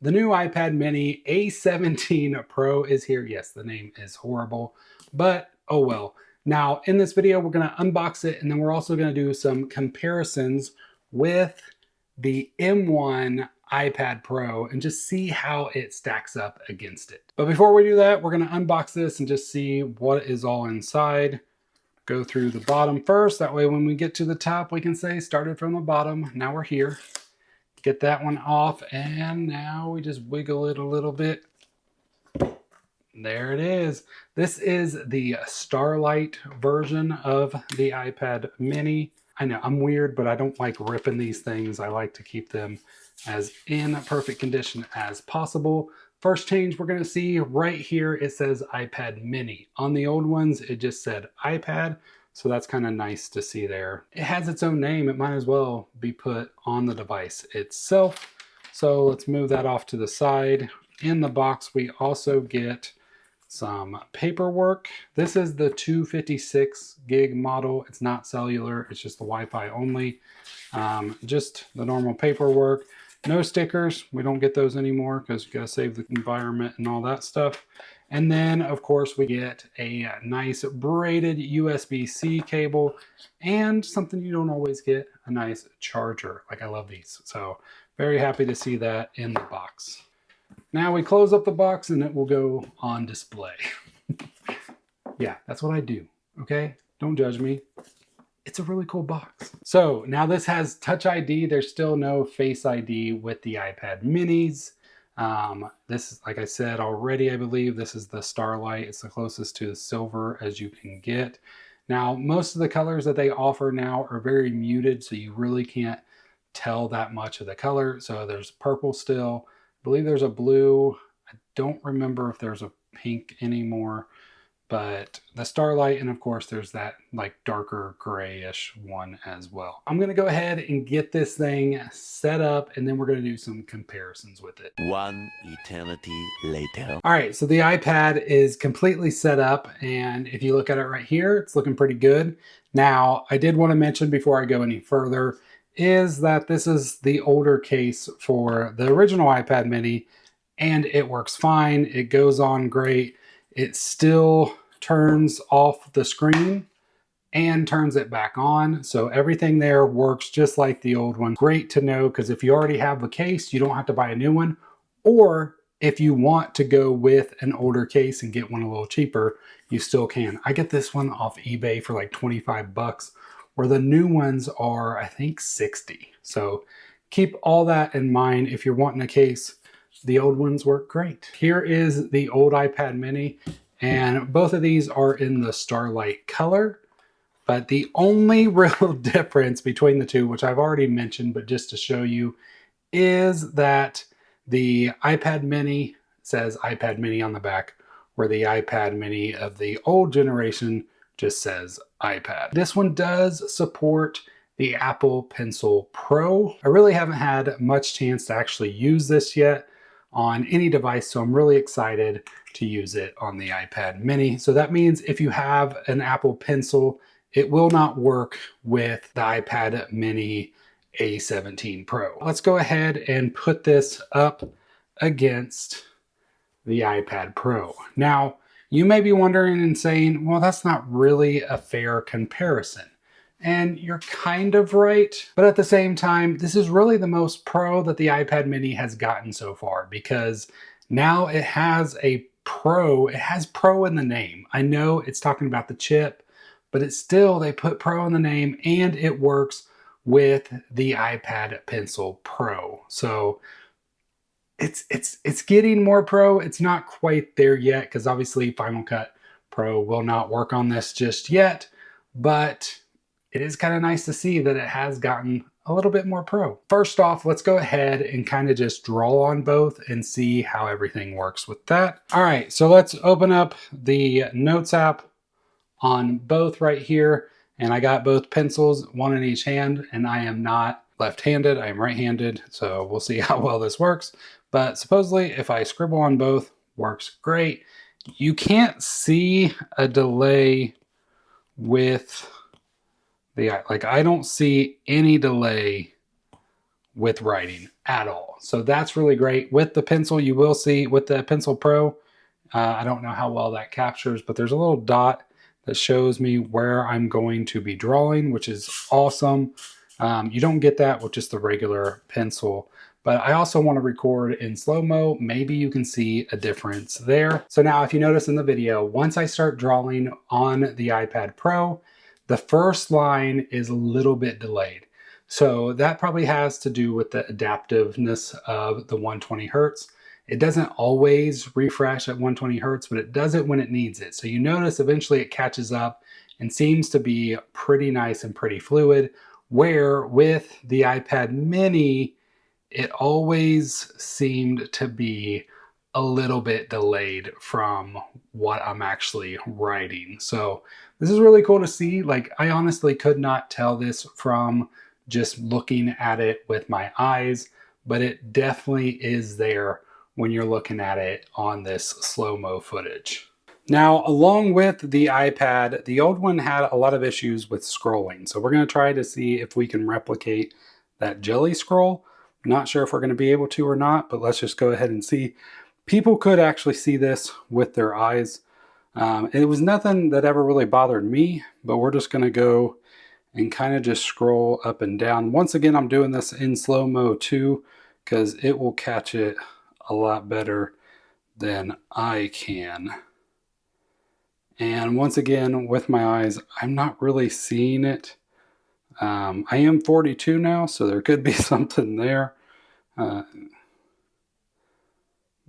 The new iPad Mini A17 Pro is here. Yes, the name is horrible, but oh well. Now, in this video, we're going to unbox it, and then we're also going to do some comparisons with the M1 iPad Pro and just see how it stacks up against it. But before we do that, we're going to unbox this and just see what is all inside. Go through the bottom first. That way, when we get to the top, we can say started from the bottom. Now we're here. Get that one off, and now we just wiggle it a little bit. There it is. This is the Starlight version of the iPad Mini. I know I'm weird, but I don't like ripping these things. I like to keep them as in perfect condition as possible. First change we're going to see right here, it says iPad Mini. On the old ones, it just said iPad. So that's kind of nice to see there. It has its own name. It might as well be put on the device itself. So let's move that off to the side. In the box, we also get some paperwork. This is the 256 gig model. It's not cellular. It's just the Wi-Fi only. Just the normal paperwork. No stickers. We don't get those anymore because you got to save the environment and all that stuff. And then, of course, we get a nice braided USB-C cable and something you don't always get, a nice charger. Like, I love these. So very happy to see that in the box. Now we close up the box and it will go on display. Yeah, that's what I do. Okay? Don't judge me. It's a really cool box. So now this has Touch ID. There's still no Face ID with the iPad Minis. This is, like I said already, I believe this is the Starlight. It's the closest to the silver as you can get. Now, most of the colors that they offer now are very muted, so you really can't tell that much of the color. So there's purple still. I believe there's a blue. I don't remember if there's a pink anymore. But the Starlight, and of course there's that like darker grayish one as well. I'm gonna go ahead and get this thing set up, and then we're gonna do some comparisons with it. One eternity later. All right, so the iPad is completely set up, and if you look at it right here, it's looking pretty good. Now, I did want to mention before I go any further is that this is the older case for the original iPad Mini, and it works fine. It goes on great. It still turns off the screen and turns it back on. So everything there works just like the old one. Great to know, because if you already have a case, you don't have to buy a new one. Or if you want to go with an older case and get one a little cheaper, you still can. I get this one off eBay for like 25 bucks, where the new ones are, I think, 60. So keep all that in mind if you're wanting a case. The old ones work great. Here is the old iPad Mini, and both of these are in the Starlight color. But the only real difference between the two, which I've already mentioned, but just to show you, is that the iPad Mini says iPad Mini on the back, where the iPad Mini of the old generation just says iPad. This one does support the Apple Pencil Pro. I really haven't had much chance to actually use this yet on any device, so I'm really excited to use it on the iPad Mini. So that means if you have an Apple Pencil, it will not work with the iPad Mini A17 Pro. Let's go ahead and put this up against the iPad Pro. Now, you may be wondering and saying, well, that's not really a fair comparison. And you're kind of right, but at the same time, this is really the most pro that the iPad Mini has gotten so far, because now it has a Pro. It has Pro in the name. I know it's talking about the chip, but it's still, they put Pro in the name, and it works with the iPad Pencil Pro. So it's getting more pro. It's not quite there yet, because obviously Final Cut Pro will not work on this just yet, but it is kind of nice to see that it has gotten a little bit more pro. First off, let's go ahead and kind of just draw on both and see how everything works with that. All right, so let's open up the Notes app on both right here. And I got both pencils, one in each hand, and I am not left-handed, I am right-handed. So we'll see how well this works. But supposedly if I scribble on both, works great. You can't see a delay with like, I don't see any delay with writing at all. So that's really great. With the pencil, you will see with the Pencil Pro, I don't know how well that captures, but there's a little dot that shows me where I'm going to be drawing, which is awesome. You don't get that with just the regular pencil. But I also want to record in slow-mo. Maybe you can see a difference there. So now if you notice in the video, once I start drawing on the iPad Pro, the first line is a little bit delayed. So that probably has to do with the adaptiveness of the 120 hertz. It doesn't always refresh at 120 hertz, but it does it when it needs it. So you notice eventually it catches up and seems to be pretty nice and pretty fluid, where with the iPad mini, it always seemed to be a little bit delayed from what I'm actually writing. So this is really cool to see. Like, I honestly could not tell this from just looking at it with my eyes, but it definitely is there when you're looking at it on this slow-mo footage. Now, along with the iPad, the old one had a lot of issues with scrolling. So we're going to try to see if we can replicate that jelly scroll. Not sure if we're going to be able to or not, but let's just go ahead and see. People could actually see this with their eyes. It was nothing that ever really bothered me, but we're just going to go and kind of just scroll up and down. Once again, I'm doing this in slow-mo too, because it will catch it a lot better than I can. And once again, with my eyes, I'm not really seeing it. I am 42 now, so there could be something there.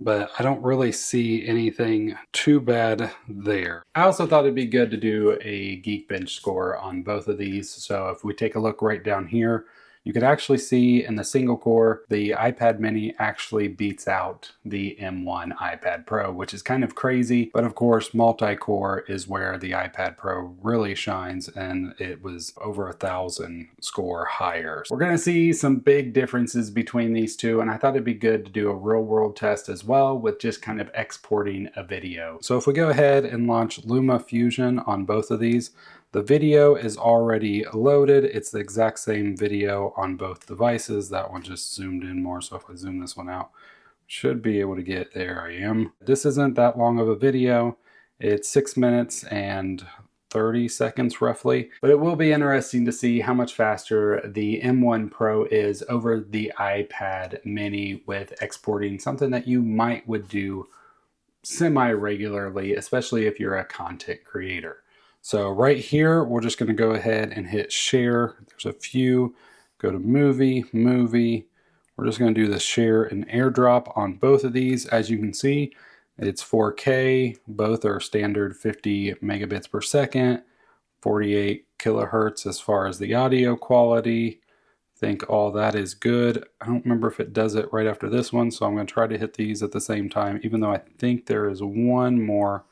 But I don't really see anything too bad there. I also thought it'd be good to do a Geekbench score on both of these. So if we take a look right down here, you could actually see in the single core, the iPad mini actually beats out the M1 iPad Pro, which is kind of crazy. But of course, multi-core is where the iPad Pro really shines, and it was over 1,000 score higher. We're gonna see some big differences between these two, and I thought it'd be good to do a real world test as well with just kind of exporting a video. So if we go ahead and launch LumaFusion on both of these, the video is already loaded. It's the exact same video on both devices. That one just zoomed in more, so if I zoom this one out, should be able to get, there I am. This isn't that long of a video. It's 6 minutes and 30 seconds roughly, but it will be interesting to see how much faster the M1 Pro is over the iPad mini with exporting, something that you would do semi-regularly, especially if you're a content creator. So right here, we're just going to go ahead and hit share. There's a few. Go to movie. We're just going to do the share and airdrop on both of these. As you can see, it's 4K. Both are standard 50 megabits per second, 48 kilohertz as far as the audio quality. I think all that is good. I don't remember if it does it right after this one, so I'm going to try to hit these at the same time, even though I think there is one more.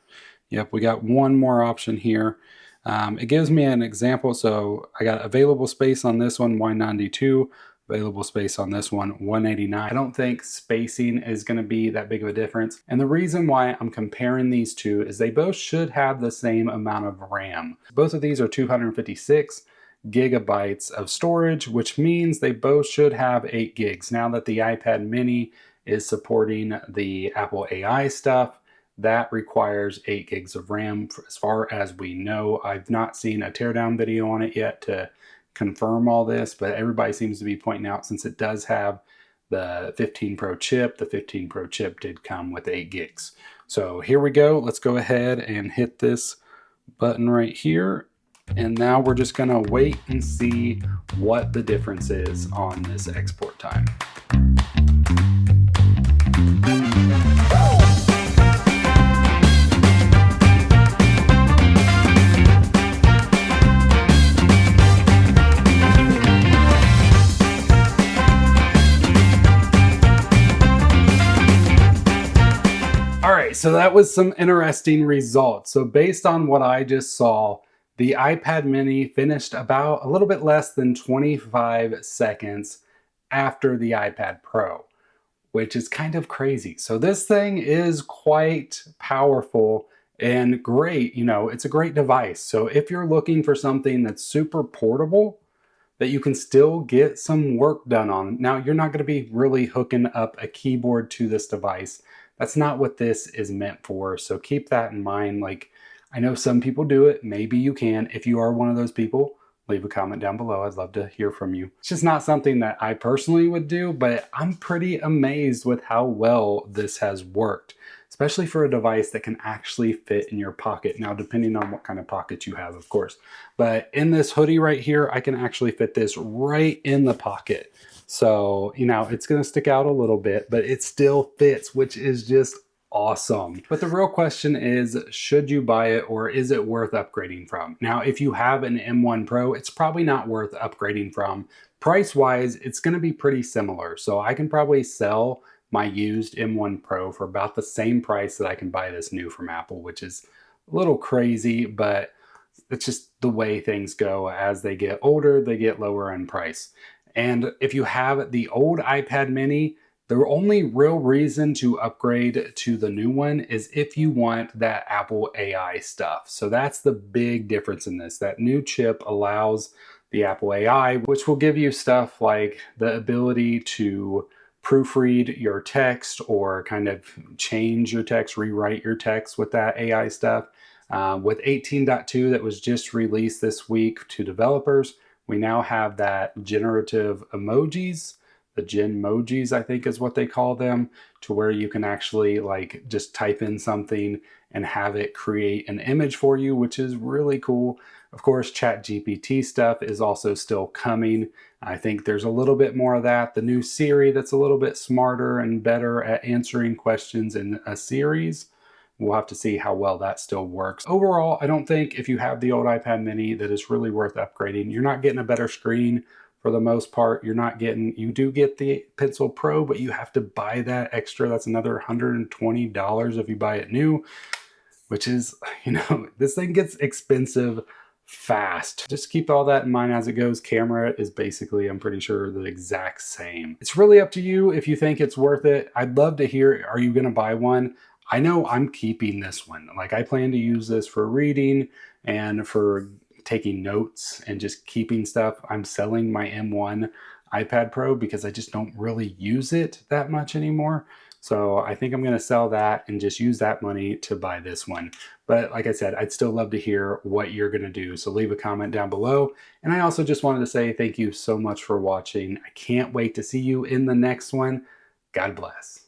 Yep, we got one more option here. It gives me an example. So I got available space on this one, 192. Available space on this one, 189. I don't think spacing is going to be that big of a difference. And the reason why I'm comparing these two is they both should have the same amount of RAM. Both of these are 256 gigabytes of storage, which means they both should have 8 gigs. Now that the iPad mini is supporting the Apple AI stuff, that requires 8 gigs of RAM as far as we know. I've not seen a teardown video on it yet to confirm all this, but everybody seems to be pointing out, since it does have the 15 Pro chip, the 15 Pro chip did come with 8 gigs. So here we go. Let's go ahead and hit this button right here. And now we're just gonna wait and see what the difference is on this export time. So that was some interesting results. So based on what I just saw, the iPad mini finished about a little bit less than 25 seconds after the iPad Pro, which is kind of crazy. So this thing is quite powerful and great. You know, it's a great device. So if you're looking for something that's super portable, that you can still get some work done on. Now, you're not going to be really hooking up a keyboard to this device. That's not what this is meant for. So keep that in mind. Like, I know some people do it. Maybe you can. If you are one of those people, leave a comment down below. I'd love to hear from you. It's just not something that I personally would do, but I'm pretty amazed with how well this has worked, especially for a device that can actually fit in your pocket. Now, depending on what kind of pocket you have, of course. But in this hoodie right here, I can actually fit this right in the pocket. So, you know, it's going to stick out a little bit, but it still fits, which is just awesome. But the real question is, should you buy it or is it worth upgrading from? Now, if you have an M1 Pro, it's probably not worth upgrading from. Price-wise, it's going to be pretty similar. So I can probably sell my used M1 Pro for about the same price that I can buy this new from Apple, which is a little crazy, but it's just the way things go. As they get older, they get lower in price. And if you have the old iPad mini, the only real reason to upgrade to the new one is if you want that Apple AI stuff. So that's the big difference in this. That new chip allows the Apple AI, which will give you stuff like the ability to proofread your text or kind of change your text, rewrite your text with that AI stuff. With 18.2 that was just released this week to developers, we now have that generative emojis. The Genmojis, I think is what they call them, to where you can actually like just type in something and have it create an image for you, which is really cool. Of course, ChatGPT stuff is also still coming. I think there's a little bit more of that. The new Siri that's a little bit smarter and better at answering questions in a series. We'll have to see how well that still works. Overall, I don't think if you have the old iPad mini that it's really worth upgrading. You're not getting a better screen. For the most part, you do get the Pencil Pro, but you have to buy that extra. That's another $120 if you buy it new, which is, you know, this thing gets expensive fast. Just keep all that in mind as it goes. Camera is basically, I'm pretty sure, the exact same. It's really up to you if you think it's worth it. I'd love to hear, are you gonna buy one? I know I'm keeping this one. Like, I plan to use this for reading and for taking notes and just keeping stuff. I'm selling my M1 iPad Pro because I just don't really use it that much anymore. So I think I'm going to sell that and just use that money to buy this one. But like I said, I'd still love to hear what you're going to do. So leave a comment down below. And I also just wanted to say thank you so much for watching. I can't wait to see you in the next one. God bless.